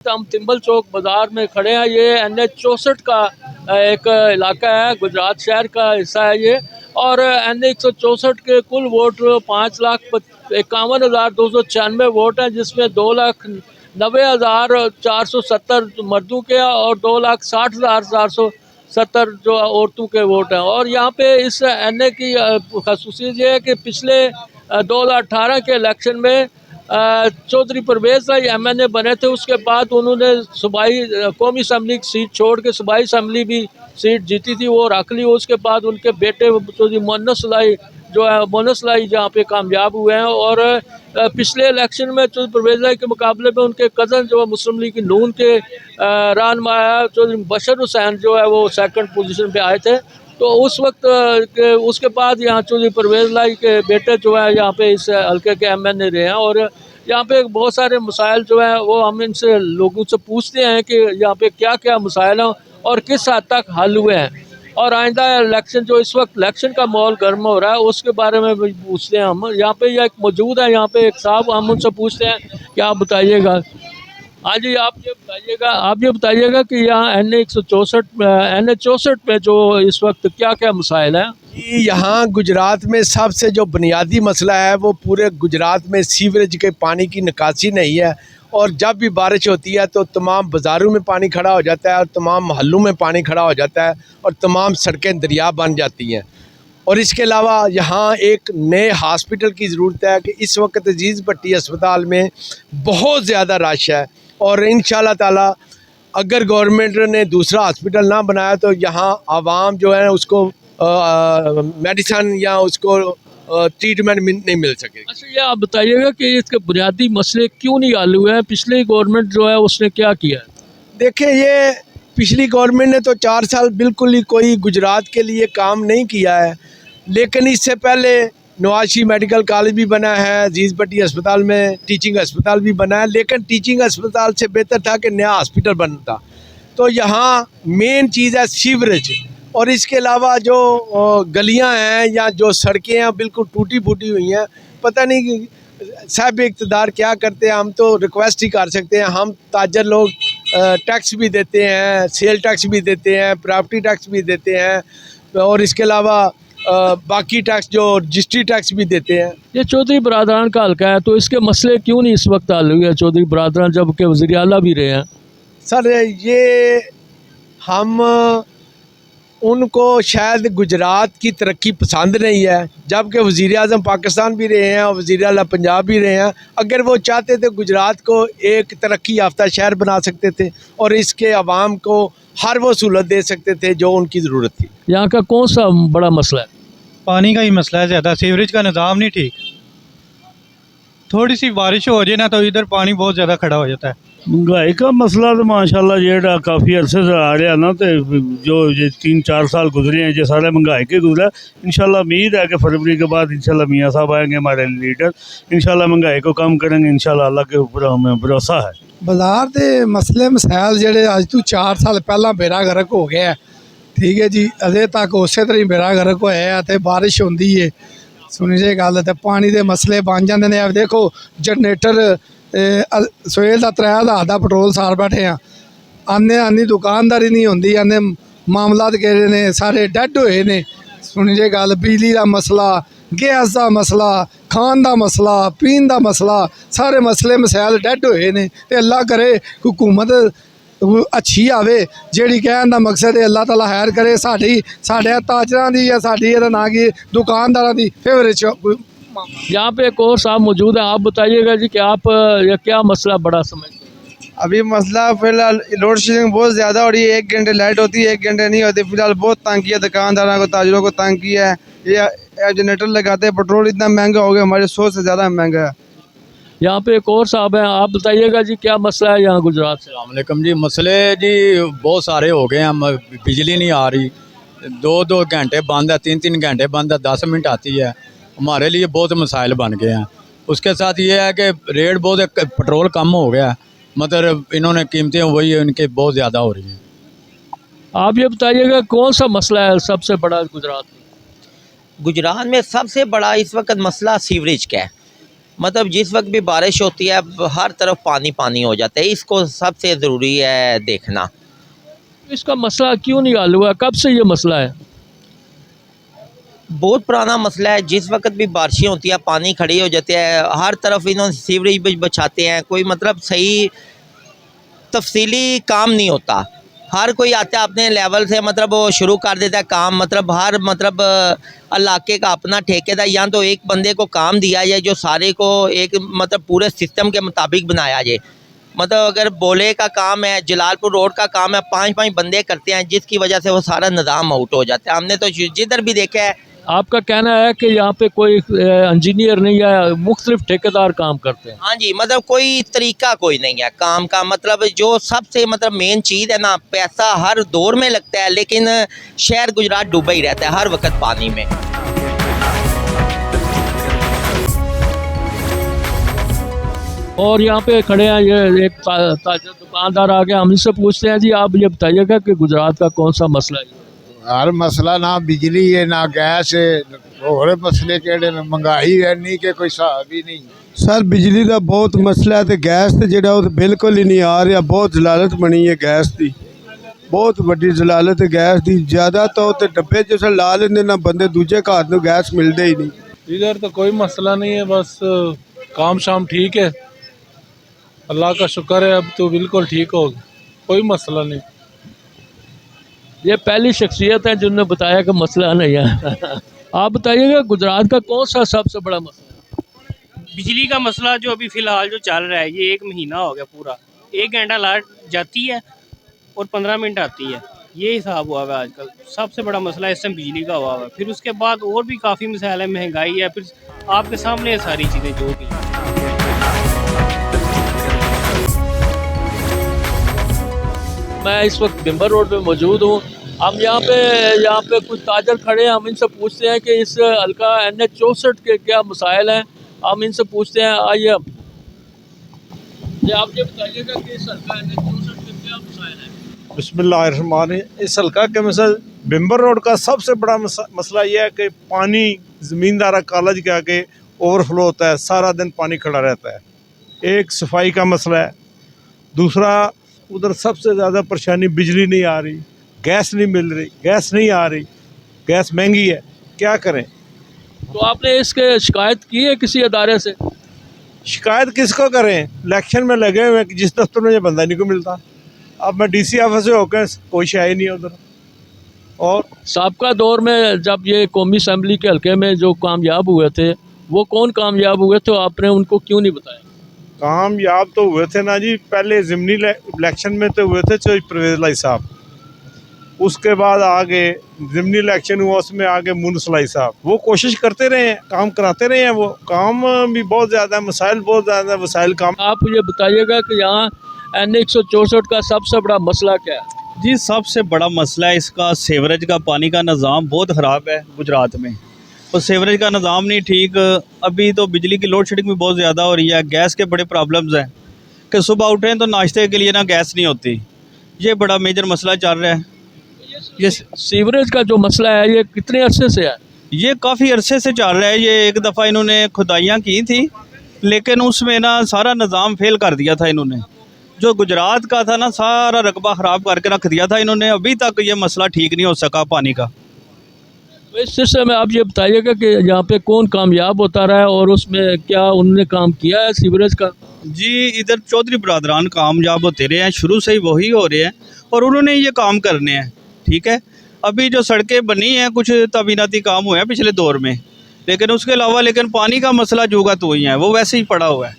हम तिम्बल चौक बाज़ार में खड़े हैं। ये NH 64 का एक इलाका है, गुजरात शहर का हिस्सा है ये। और NH 164 के कुल वोट 5,51,296 वोट हैं, जिसमें 2,90,470 मर्दों के और 2,60,470 जो औरतों के वोट हैं। और यहाँ पे इस NH की खसूसियत ये है कि पिछले 2018 के इलेक्शन में चौधरी परवेज़ भाई MNA बने थे। उसके बाद उन्होंने सूबाई कौमी असम्बली की सीट छोड़ के सूबाई असम्बली भी सीट जीती थी, वो रख ली। उसके बाद उनके बेटे चौधरी मोहन्नस लाई जो है मोहन्नस लाई जहाँ पे कामयाब हुए हैं। और पिछले इलेक्शन में चौधरी परवेज़ भाई के मुकाबले में उनके कज़न जो है मुस्लिम लीग नून के रहनुमा चौधरी बशर हुसैन जो है वो सेकंड पोजीशन पे आए थे। तो उस वक्त उसके बाद यहाँ चौधरी परवेज़ लाई के बेटे जो है यहाँ पे इस हल्के के MNA रहे हैं। और यहाँ पे बहुत सारे मसाइल जो है वो हम इनसे लोगों से पूछते हैं कि यहाँ पे क्या क्या मसाइल हैं और किस हद तक हल हुए हैं। और आइंदा इलेक्शन जो इस वक्त इलेक्शन का माहौल गर्म हो रहा है उसके बारे में भी पूछते हैं हम। यहाँ पे एक मौजूद है, यहाँ पे एक साहब, हम उनसे पूछते हैं कि आप बताइएगा। हाँ जी, आप ये बताइएगा कि यहाँ NH 64 पे जो इस वक्त क्या क्या मसाइल हैं। जी, यहाँ गुजरात में सबसे जो बुनियादी मसला है वो पूरे गुजरात में सीवरेज के पानी की निकासी नहीं है। और जब भी बारिश होती है तो तमाम बाज़ारों में पानी खड़ा हो जाता है और तमाम मोहल्लों में पानी खड़ा हो जाता है और तमाम सड़कें दरिया बन जाती हैं। और इसके अलावा यहाँ एक नए हॉस्पिटल की ज़रूरत है कि इस वक्त अजीज़ भट्टी अस्पताल में बहुत ज़्यादा रश है। और इंशाल्लाह ताला अगर गवर्नमेंट ने दूसरा हॉस्पिटल ना बनाया तो यहाँ आवाम जो है उसको मेडिसन या उसको ट्रीटमेंट नहीं मिल सकेगी। अच्छा, ये आप बताइएगा कि इसके बुनियादी मसले क्यों नहीं हल हुए हैं? पिछली गवर्नमेंट जो है उसने क्या किया है? देखिए, ये पिछली गवर्नमेंट ने तो 4 साल बिल्कुल ही कोई गुजरात के लिए काम नहीं किया है। लेकिन इससे पहले नवाशी मेडिकल कॉलेज भी बना है, अजीज़ भट्टी अस्पताल में टीचिंग अस्पताल भी बना है। लेकिन टीचिंग अस्पताल से बेहतर था कि नया हॉस्पिटल बनता। तो यहाँ मेन चीज़ है सीवरेज। और इसके अलावा जो गलियाँ हैं या जो सड़कें हैं बिल्कुल टूटी फूटी हुई हैं। पता नहीं कि साहब इक़्तिदार क्या करते हैं। हम तो रिक्वेस्ट ही कर सकते हैं। हम ताजर लोग टैक्स भी देते हैं, सेल टैक्स भी देते हैं, प्रॉपर्टी टैक्स भी देते हैं और इसके अलावा बाकी टैक्स जो रजिस्ट्री टैक्स भी देते हैं। ये चौधरी बरादरान का हल्का है, तो इसके मसले क्यों नहीं इस वक्त हल हुए? चौधरी बरादरान जब के वज़ीर आला भी रहे हैं। सर, ये हम उनको शायद गुजरात की तरक्की पसंद नहीं है, जबकि वज़ीर आज़म पाकिस्तान भी रहे हैं और वज़ीर आला पंजाब भी रहे हैं। अगर वो चाहते तो गुजरात को एक तरक्की याफ्ता शहर बना सकते थे और इसके अवाम को हर वो सहूलत दे सकते थे जो उनकी ज़रूरत थी। यहाँ का कौन सा बड़ा मसला है? पानी का ही मसला है ज़्यादा। सीवरेज का निज़ाम नहीं ठीक। थोड़ी सी बारिश हो जाए ना तो इधर पानी बहुत ज़्यादा खड़ा हो जाता है। महंगाई का मसला तो माशाल्लाह जेड़ा काफ़ी अरसे से आ रहा ना, तो जो ये 3-4 साल गुजरे हैं जो सारे महंगाई के गुजरा। इंशाल्लाह उम्मीद है कि फरवरी के बाद इंशाल्लाह मियाँ साहब आएंगे, हमारे लीडर, इंशाल्लाह महंगाई को कम करेंगे। इंशाल्लाह अल्लाह के ऊपर हमें भरोसा है। बाजार के मसले मसाइल जेडे अज तो 4 साल पहला बेड़ा गर्क हो गया, ठीक है जी, अजे तक उस तरह ही बेड़ा गर्क होया तो बारिश होंदी है सुनी जे गल तो पानी के मसले बन जाते हैं। अब देखो जनरेटर सवेल का 3000 का पेट्रोल सार बैठे हैं, आने आनी दुकानदारी नहीं होंदी, आने मामलात केड़े ने सारे डेड होए ने सुनी जे गल। बिजली का मसला, गैस का मसला, खान का मसला, पीन का मसला, सारे मसले मसाइल डेड होए ने। ते अल्लाह करे हुकूमत अच्छी आवे जेड़ी कहन दा मकसद है अल्लाह ताला खैर करे साढ़े ताजरां दी या साड़ी ना कि दुकानदारां दी फेवरेट। यहाँ पे एक और साहब मौजूद है, आप बताइएगा जी कि आप या क्या मसला बड़ा समझते हैं? अभी मसला फिलहाल लोड शेडिंग बहुत ज़्यादा हो रही है। 1 घंटे लाइट होती है, 1 घंटे नहीं होती। फिलहाल बहुत तंग किया दुकानदारों को, ताजरों को तंग किया है। ये जनरेटर लगाते हैं, पेट्रोल इतना महंगा हो गया, हमारे सोच से ज़्यादा महंगा है। यहाँ पे एक और साहब हैं, आप बताइएगा जी क्या मसला है यहाँ गुजरात से? अस्सलामुअलैकुम जी, मसले जी बहुत सारे हो गए हैं। बिजली नहीं आ रही, 2-2 घंटे बंद है, 3-3 घंटे बंद है, 10 मिनट आती है। हमारे लिए बहुत मसाइल बन गए हैं। उसके साथ ये है कि रेट बहुत, पेट्रोल कम हो गया, मतलब इन्होंने कीमतें वही इनके बहुत ज़्यादा हो रही हैं। आप ये बताइएगा कौन सा मसला है सबसे बड़ा गुजरात में? गुजरात में सबसे बड़ा इस वक्त मसला सीवरेज का है। मतलब जिस वक्त भी बारिश होती है हर तरफ पानी पानी हो जाता है, इसको सबसे ज़रूरी है देखना। इसका मसला क्यों नहीं हल हुआ, कब से ये मसला है? बहुत पुराना मसला है, जिस वक्त भी बारिशें होती है पानी खड़ी हो जाती है, हर तरफ इन्होंने सीवरेज भी बचाते हैं, कोई मतलब सही तफसीली काम नहीं होता। हर कोई आता है अपने लेवल से, मतलब वो शुरू कर देता है काम, मतलब हर मतलब इलाके का अपना ठेकेदार, या तो एक बंदे को काम दिया जाए जो सारे को एक मतलब पूरे सिस्टम के मुताबिक बनाया जाए। मतलब अगर बोले का काम है, जलालपुर रोड का काम है, 5-5 बंदे करते हैं, जिसकी वजह से वो सारा निज़ाम आउट हो जाता है। हमने तो जिधर भी देखा है। आपका कहना है कि यहाँ पे कोई इंजीनियर नहीं है, मुख्तलिफ ठेकेदार काम करते हैं? हाँ जी, मतलब कोई तरीका कोई नहीं है काम का। मतलब जो सबसे मतलब मेन चीज़ है ना, पैसा हर दौर में लगता है, लेकिन शहर गुजरात डूबा ही रहता है हर वक्त पानी में। और यहाँ पे खड़े हैं, ये एक ताजा दुकानदार आ गया, हम इनसे पूछते हैं जी आप ये बताइएगा कि गुजरात का कौन सा मसला है? हर मसला ना बिजली है ना गैस है, होर मसले केड़े ने, महंगाई है नहीं कि कोई हिसाब ही नहीं। सर बिजली का बहुत मसला है, तो गैस तो जो बिल्कुल ही नहीं आ रहा, बहुत जलालत बनी है गैस की, बहुत वड्डी जलालत है गैस की। ज़्यादा तो डब्बे जिस ला लेंगे ना बंदे, दूजे घर में गैस मिलते ही नहीं। इधर तो कोई मसला नहीं है, बस काम शाम ठीक है, अल्लाह का शुक्र है, अब तो बिल्कुल ठीक हो, कोई मसला नहीं। ये पहली शख्सियत है जिन्होंने बताया कि मसला नहीं है। आप बताइएगा गुजरात का कौन सा सबसे बड़ा मसला है? बिजली का मसला जो अभी फ़िलहाल जो चल रहा है, ये 1 महीना हो गया पूरा, 1 घंटा लाइट जाती है और 15 मिनट आती है, ये हिसाब हुआ है आजकल। सबसे बड़ा मसला इस टाइम बिजली का हुआ है। फिर उसके बाद और भी काफ़ी मसाइल है, महंगाई है, फिर आपके सामने सारी चीज़ें जो भी। मैं इस वक्त बिम्बर रोड पे मौजूद हूँ। हम यहाँ पे कुछ ताजर खड़े हैं, हम इनसे पूछते हैं कि इस हल्का NH 64 के क्या मसाइल हैं। हम इनसे पूछते हैं, आइए आप ये बताइएगा कि इस हल्का NH 64 के क्या मसाइल हैं? बिस्मिल्लाहिर्रहमानिर्रहीम। इस हल्का के मसल बिम्बर रोड का सबसे बड़ा मसला यह है कि पानी ज़मींदारा कॉलेज के आगे ओवरफ्लो होता है, सारा दिन पानी खड़ा रहता है। एक सफाई का मसला है, दूसरा उधर सबसे ज़्यादा परेशानी बिजली नहीं आ रही, गैस नहीं मिल रही, गैस नहीं आ रही, गैस महंगी है, क्या करें? तो आपने इसके शिकायत की है किसी अदारे से? शिकायत किसको करें, इलेक्शन में लगे हुए हैं, जिस दफ्तर में ये बंदा नहीं को मिलता। अब मैं DC ऑफिस से होकर कोई शायद नहीं है उधर। और साबका दौर में जब ये कौमी असम्बली के हल्के में जो कामयाब हुए थे, वो कौन कामयाब हुए थे, आपने उनको क्यों नहीं बताया? कामयाब तो हुए थे ना जी, पहले ज़िमनी इलेक्शन में तो हुए थे चौधरी परवेज़ लाई साहब, उसके बाद आगे ज़िमनी इलेक्शन हुआ, उसमें आगे मुनस लाई साहब। वो कोशिश करते रहे हैं, काम कराते रहे हैं, वो काम भी बहुत ज़्यादा है, मसाइल बहुत ज़्यादा है, वसाइल काम। आप ये बताइएगा कि यहाँ NH 164 का सबसे बड़ा मसला क्या है? जी सबसे बड़ा मसला है इसका सीवरेज का, पानी का निज़ाम बहुत ख़राब है गुजरात में, और सीवरेज का निज़ाम नहीं ठीक। अभी तो बिजली की लोड शेडिंग भी बहुत ज़्यादा हो रही है, गैस के बड़े प्रॉब्लम्स हैं कि सुबह उठें तो नाश्ते के लिए ना गैस नहीं होती, ये बड़ा मेजर मसला चल रहा है। ये सीवरेज का जो मसला है ये कितने अरसे से है? ये काफ़ी अरसे से चल रहा है। ये एक दफ़ा इन्होंने खुदाइयाँ की थी, लेकिन उसमें ना सारा निज़ाम फेल कर दिया था इन्होंने, जो गुजरात का था ना सारा रकबा ख़राब करके रख दिया था इन्होंने। अभी तक ये मसला ठीक नहीं हो सका पानी का। तो इस सिलसिले में आप ये बताइएगा कि यहाँ पे कौन कामयाब होता रहा है और उसमें क्या उन्होंने काम किया है सीवरेज का? जी इधर चौधरी बरादरान कामयाब होते रहे हैं, शुरू से ही वही हो रहे हैं और उन्होंने ये काम करने हैं, ठीक है। अभी जो सड़कें बनी हैं कुछ तबीनाती काम हुए हैं पिछले दौर में, लेकिन उसके अलावा लेकिन पानी का मसला जो का तो ही है, वो वैसे ही पड़ा हुआ है।